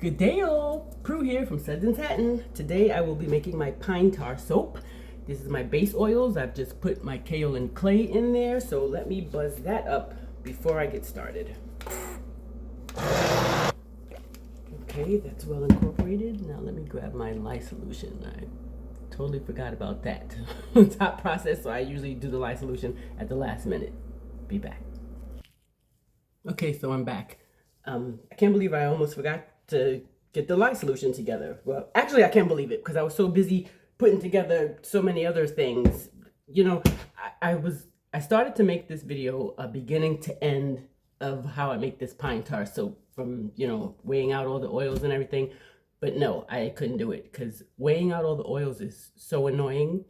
Good day all, Prue here from Suds and Satin. Today I will be making my pine tar soap. This is my base oils. I've just put my kaolin clay in there, so let me buzz that up before I get started. Okay, that's well incorporated. Now let me grab my lye solution. I totally forgot about that. It's hot process, so I usually do the lye solution at the last minute. Be back. Okay, so I'm back. I can't believe I almost forgot to get the lye solution together. Well, actually, I can't believe it because I was so busy putting together so many other things. You know, I started to make this video a beginning to end of how I make this pine tar soap from, weighing out all the oils and everything. But no, I couldn't do it because weighing out all the oils is so annoying.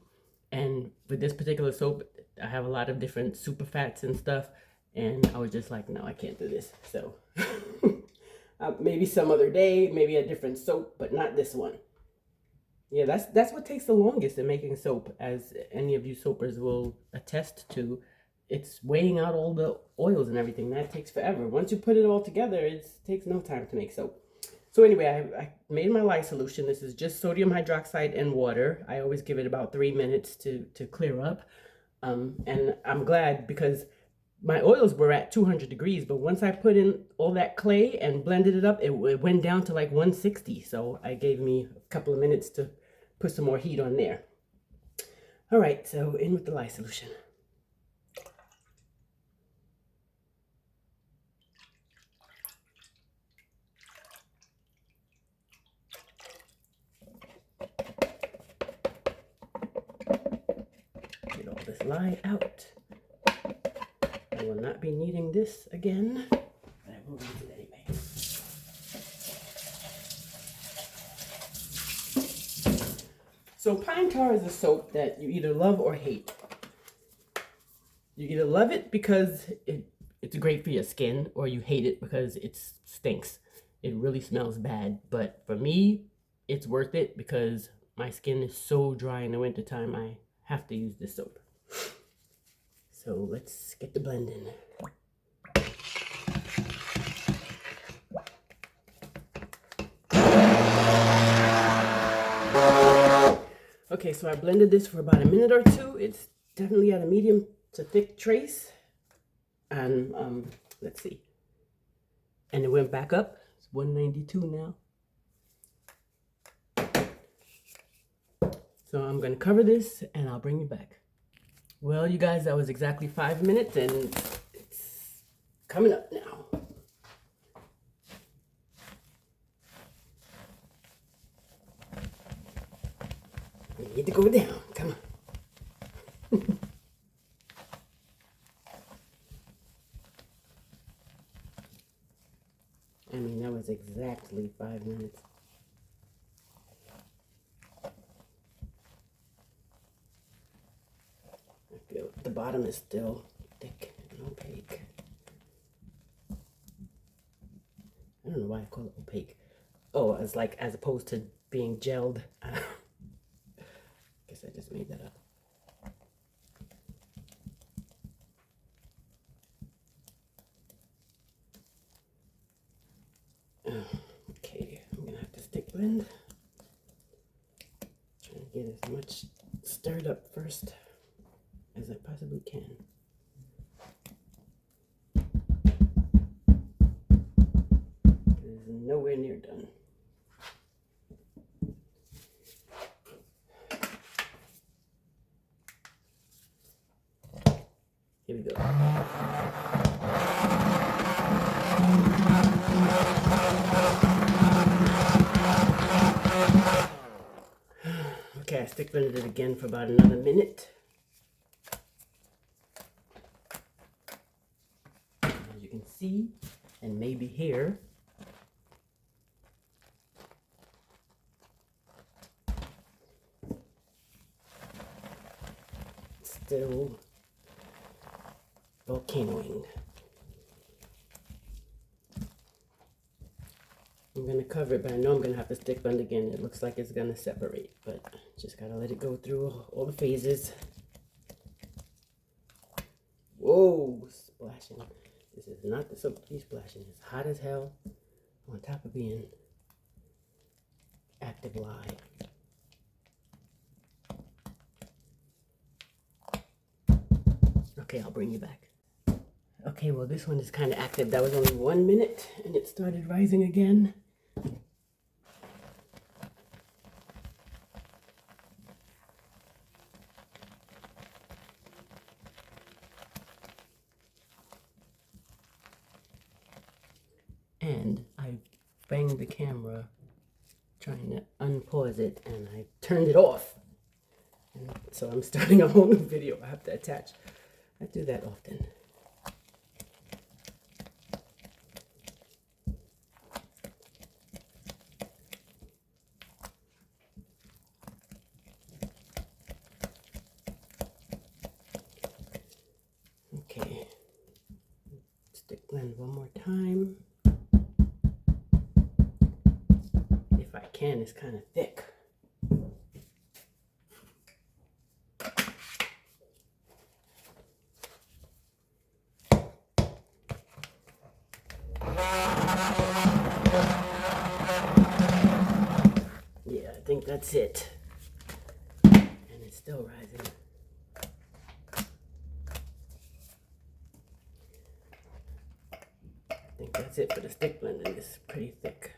And with this particular soap, I have a lot of different super fats and stuff. And I was just like, no, I can't do this. So maybe some other day, maybe a different soap, but not this one. Yeah, that's what takes the longest in making soap, as any of you soapers will attest to. It's weighing out all the oils and everything. That takes forever. Once you put it all together, it takes no time to make soap. So anyway, I made my lye solution. This is just sodium hydroxide and water. I always give it about 3 minutes to clear up. And I'm glad because my oils were at 200 degrees, but once I put in all that clay and blended it up, it went down to like 160. So I gave me a couple of minutes to put some more heat on there. All right, so in with the lye solution. Get all this lye out. I will not be needing this again, but I will use it anyway. So pine tar is a soap that you either love or hate. You either love it because it's great for your skin, or you hate it because it stinks. It really smells bad. But for me, it's worth it because my skin is so dry in the wintertime, I have to use this soap. So let's get the blend in. Okay, so I blended this for about a minute or two. It's definitely at a medium to thick trace. And let's see. And it went back up. It's 192 now. So I'm going to cover this and I'll bring you back. Well, you guys, that was exactly 5 minutes and it's coming up now. We need to go down. Come on. I mean, that was exactly 5 minutes. I feel the bottom is still thick and opaque. I don't know why I call it opaque. Oh, it's like as opposed to being gelled. Guess I just made that up. Okay, I'm gonna have to stick blend. Trying to get as much stirred up first as I possibly can. It's nowhere near done. Here we go. Okay, I stick blended it again for about another minute. As you can see, and maybe hear, still volcanoing. I'm going to cover it, but I know I'm going to have to stick blend again. It looks like it's going to separate, but just got to let it go through all the phases. Whoa, splashing. This is not the soap to be splashing. It's hot as hell on top of being active lye. Okay, I'll bring you back. Okay, well this one is kind of active. That was only 1 minute and it started rising again. And I banged the camera trying to unpause it and I turned it off. And so I'm starting a whole new video I have to attach. I do that often. Okay, stick blend one more time. If I can, it's kind of thick. Yeah, I think that's it. And it's still rising. I think that's it for the stick blending. It's pretty thick.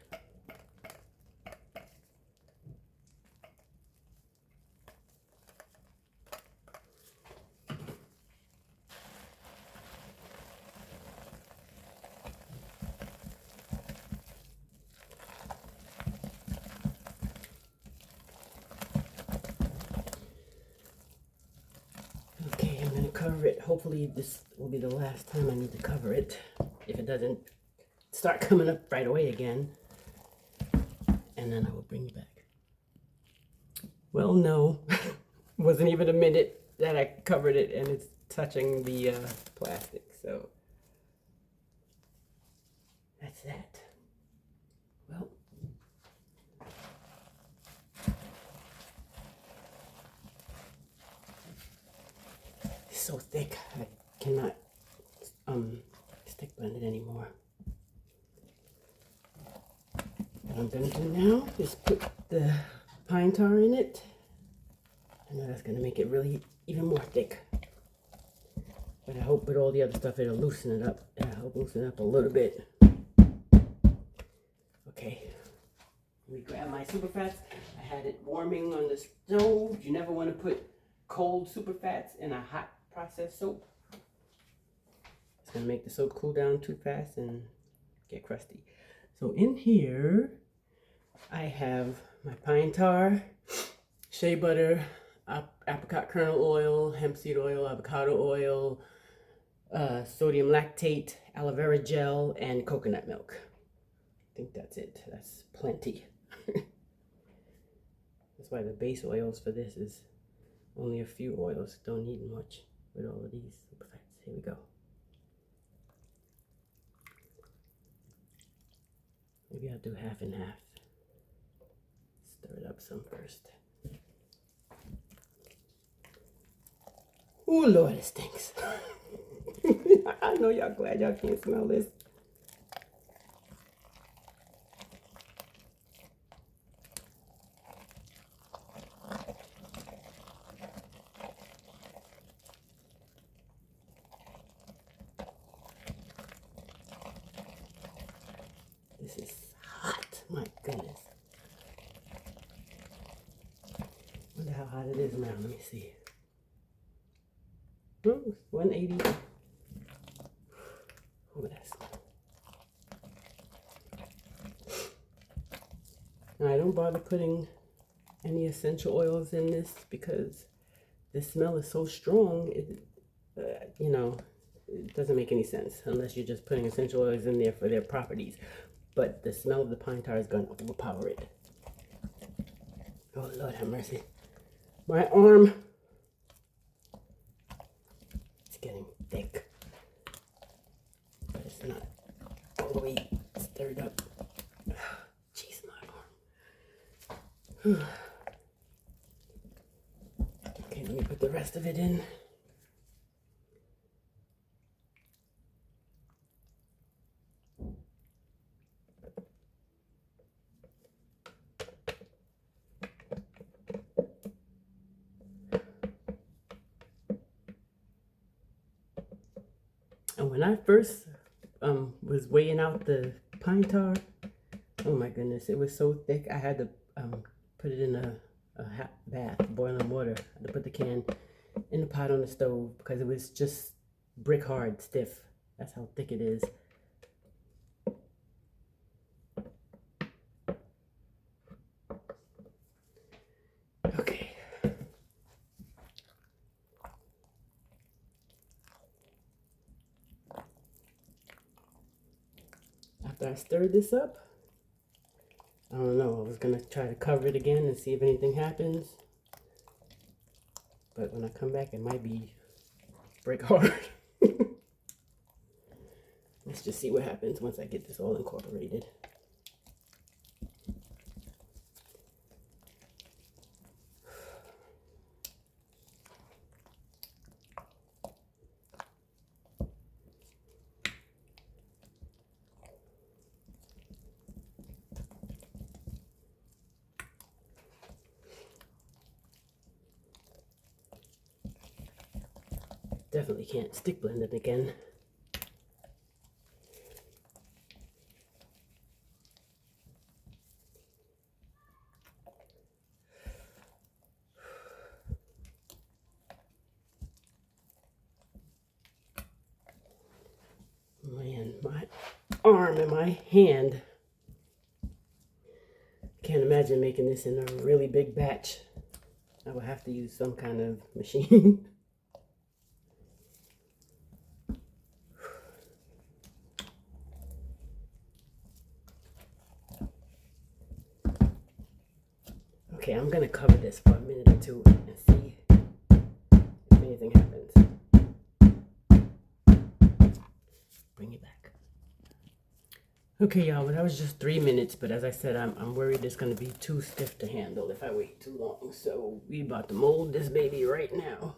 Okay, I'm going to cover it. Hopefully this will be the last time I need to cover it. If it doesn't start coming up right away again. And then I will bring you back. Well, no. Wasn't even a minute that I covered it and it's touching the plastic. So that's that. Well. It's so thick, I cannot stick blend it anymore. What I'm going to do now is put the pine tar in it. I know that's going to make it really even more thick. But I hope with all the other stuff it'll loosen it up. It'll help loosen it up a little bit. Okay, let me grab my superfats. I had it warming on the stove. You never want to put cold superfats in a hot processed soap. It's going to make the soap cool down too fast and get crusty. So in here, I have my pine tar, shea butter, apricot kernel oil, hemp seed oil, avocado oil, sodium lactate, aloe vera gel, and coconut milk. I think that's it. That's plenty. That's why the base oils for this is only a few oils. Don't need much with all of these superfats. Here we go. Maybe I'll do half and half. Stir it up some first. Oh Lord, it stinks. I know y'all glad y'all can't smell this. This is hot, my goodness. Wonder how hot it is now. Let me see. Ooh, 180. Oh, that's. Now, I don't bother putting any essential oils in this because the smell is so strong. You know, it doesn't make any sense unless you're just putting essential oils in there for their properties. But the smell of the pine tar is going to overpower it. Oh, Lord have mercy. My arm. It's getting thick. But it's not all the way stirred up. Jeez, my arm. Okay, let me put the rest of it in. When I first was weighing out the pine tar, oh my goodness, it was so thick. I had to put it in a hot bath, boiling water. I had to put the can in the pot on the stove because it was just brick hard, stiff. That's how thick it is. Okay. After I stirred this up, I don't know, I was gonna try to cover it again and see if anything happens. But when I come back, it might be brick hard. Let's just see what happens once I get this all incorporated. Definitely can't stick blend it again. Man, my arm and my hand. Can't imagine making this in a really big batch. I would have to use some kind of machine. Okay, I'm gonna cover this for a minute or two and see if anything happens. Bring it back. Okay, y'all, well, that was just 3 minutes, but as I said, I'm worried it's gonna be too stiff to handle if I wait too long. So we about to mold this baby right now.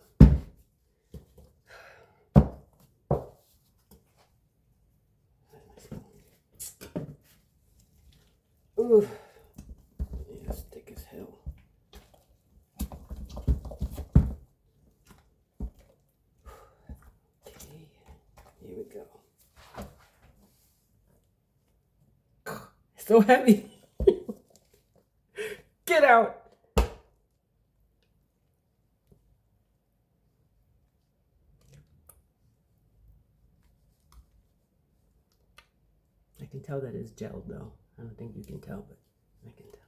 Ooh. It's thick as hell. Okay, here we go. It's so heavy. Get out. I can tell that it's gelled though. I don't think you can tell, but I can tell.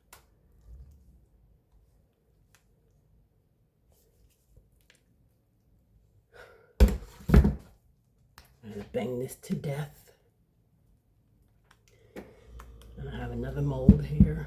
I'm gonna bang this to death. And I have another mold here.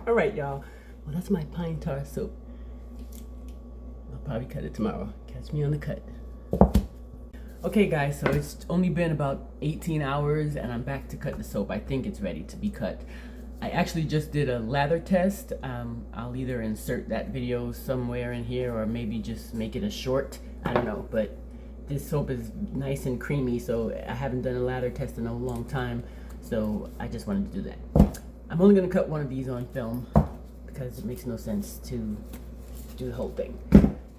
All right, y'all. Well, that's my pine tar soap. I'll probably cut it tomorrow. Catch me on the cut. Okay, guys, so it's only been about 18 hours and I'm back to cut the soap. I think it's ready to be cut. I actually just did a lather test. I'll either insert that video somewhere in here or maybe just make it a short. I don't know, but this soap is nice and creamy, so I haven't done a lather test in a long time, so I just wanted to do that. I'm only going to cut one of these on film because it makes no sense to do the whole thing.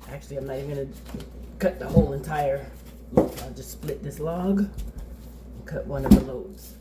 Actually, I'm not even going to cut the whole entire loaf. I'll just split this log and cut one of the lobes.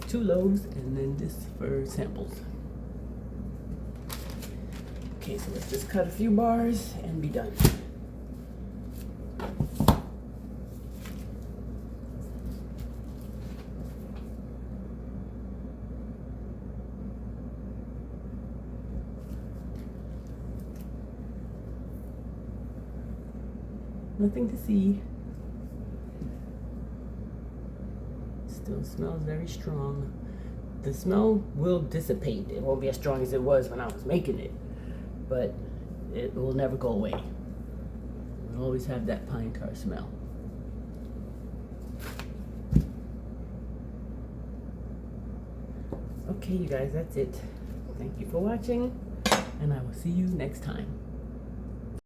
2 loaves and then this for samples. Okay, so let's just cut a few bars and be done. Nothing to see. Still smells very strong. The smell will dissipate. It won't be as strong as it was when I was making it, but it will never go away. We'll always have that pine tar smell. Okay, you guys, that's it. Thank you for watching, and I will see you next time.